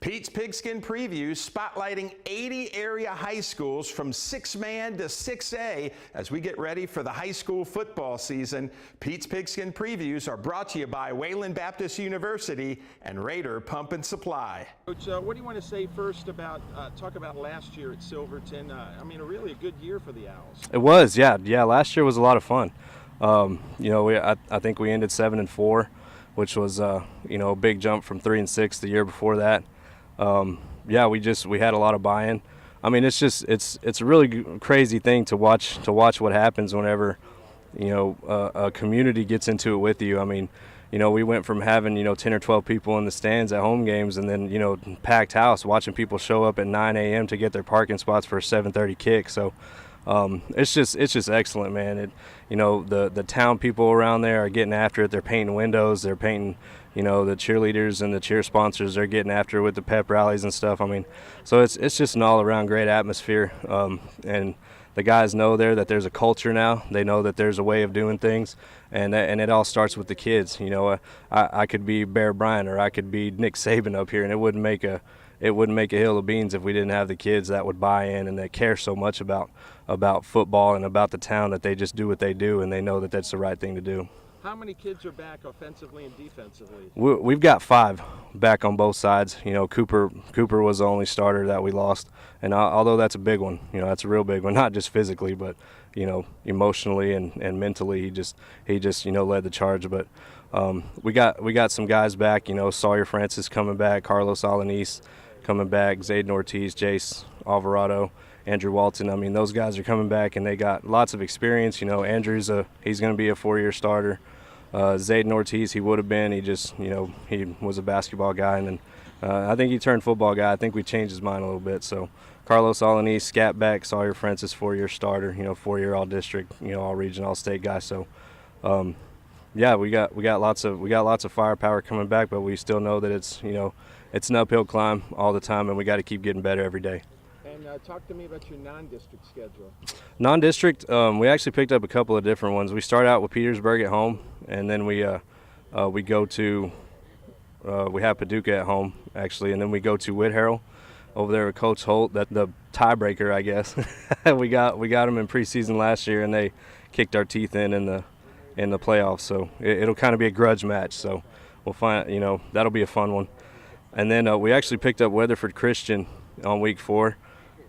Pete's Pigskin Previews spotlighting 80 area high schools from 6-man to 6A as we get ready for the high school football season. Pete's Pigskin Previews are brought to you by Wayland Baptist University and Raider Pump and Supply. Coach, what do you want to say first about, talk about last year at Silverton? I mean, really a good year for the Owls. It was, yeah. Last year was a lot of fun. I think we ended 7-4, which was a big jump from 3-6 the year before that. We had a lot of buy-in. I mean, it's a really crazy thing to watch what happens whenever a community gets into it with you. I mean, we went from having 10 or 12 people in the stands at home games, and then packed house, watching people show up at 9 a.m. to get their parking spots for a 7:30 kick. So it's just excellent, man. The town people around there are getting after it. They're painting windows. They're painting. The cheerleaders and the cheer sponsors are getting after it with the pep rallies and stuff. I mean, so it's just an all-around great atmosphere. And the guys know that there's a culture now. They know that there's a way of doing things, and it all starts with the kids. I could be Bear Bryant or I could be Nick Saban up here, and it wouldn't make a hill of beans if we didn't have the kids that would buy in and that care so much about football and about the town that they just do what they do, and they know that that's the right thing to do. How many kids are back offensively and defensively? We've got 5 back on both sides. Cooper was the only starter that we lost, and although that's a big one, that's a real big one, not just physically, but emotionally and mentally, he just led the charge. But we got some guys back. Sawyer Francis coming back, Carlos Alanis coming back, Zayden Ortiz, Jace Alvarado, Andrew Walton. I mean, those guys are coming back, and they got lots of experience. Andrew's he's going to be a 4-year starter. Zayden Ortiz, he would have been. He just, he was a basketball guy, and then I think he turned football guy. I think we changed his mind a little bit. So Carlos Alanis, scat back, Sawyer Francis, 4-year starter. 4-year all-district, all-region, all-state guy. So, we got lots of firepower coming back, but we still know that it's it's an uphill climb all the time, and we got to keep getting better every day. And talk to me about your non-district schedule. Non-district, we actually picked up a couple of different ones. We start out with Petersburg at home, and then we go to we have Paducah at home actually, and then we go to Whit Harrell over there with Coach Holt. That the tiebreaker, I guess. we got them in preseason last year, and they kicked our teeth in the playoffs. So it'll kind of be a grudge match. So we'll find that'll be a fun one. And then we actually picked up Weatherford Christian on week 4.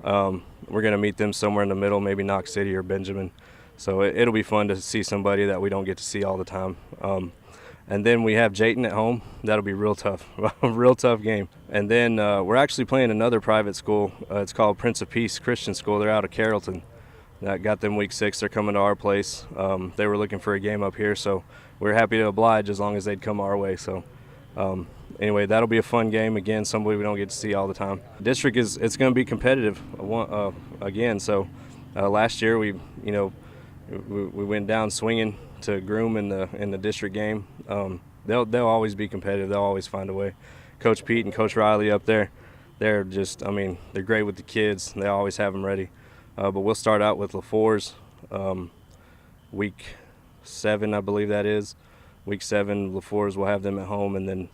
We're going to meet them somewhere in the middle, maybe Knox City or Benjamin. So it'll be fun to see somebody that we don't get to see all the time. And then we have Jayton at home. That'll be real tough, a real tough game. And then we're actually playing another private school. It's called Prince of Peace Christian School. They're out of Carrollton. That got them week 6. They're coming to our place. They were looking for a game up here, so we're happy to oblige as long as they'd come our way. So. Anyway, that'll be a fun game. Again, somebody we don't get to see all the time. District it's going to be competitive again. So last year we went down swinging to Groom in the district game. They'll always be competitive. They'll always find a way. Coach Pete and Coach Riley up there, they're great with the kids. They always have them ready. But we'll start out with LaFours, week 7, I believe that is. Week 7, LaFours will have them at home, and then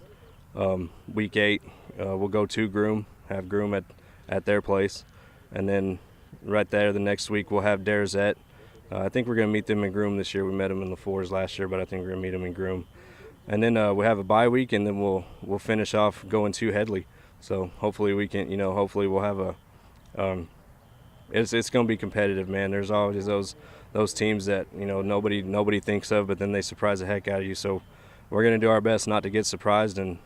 week 8 we'll go to Groom, have Groom at their place, and then right there the next week we'll have Darzette. I think we're going to meet them in Groom this year. We met them in LaFours last year, but I think we're going to meet them in Groom. And then we have a bye week, and then we'll finish off going to Headley. So hopefully we can, hopefully we'll have a. It's going to be competitive, man. There's always those teams that nobody thinks of, but then they surprise the heck out of you. So we're going to do our best not to get surprised and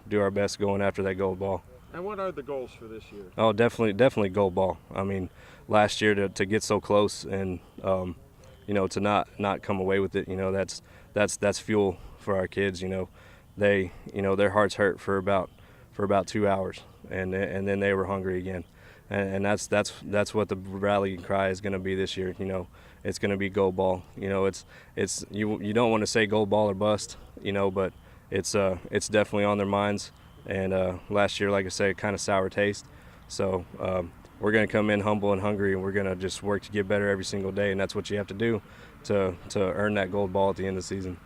do our best going after that gold ball. And what are the goals for this year? Oh, definitely gold ball. I mean, last year to get so close and to not come away with it, that's fuel for our kids. They their hearts hurt for about 2 hours, and then they were hungry again. And that's what the rallying cry is going to be this year. It's going to be gold ball. It's you don't want to say gold ball or bust. But it's definitely on their minds. And last year, like I say, kind of sour taste. So we're going to come in humble and hungry, and we're going to just work to get better every single day. And that's what you have to do to earn that gold ball at the end of the season.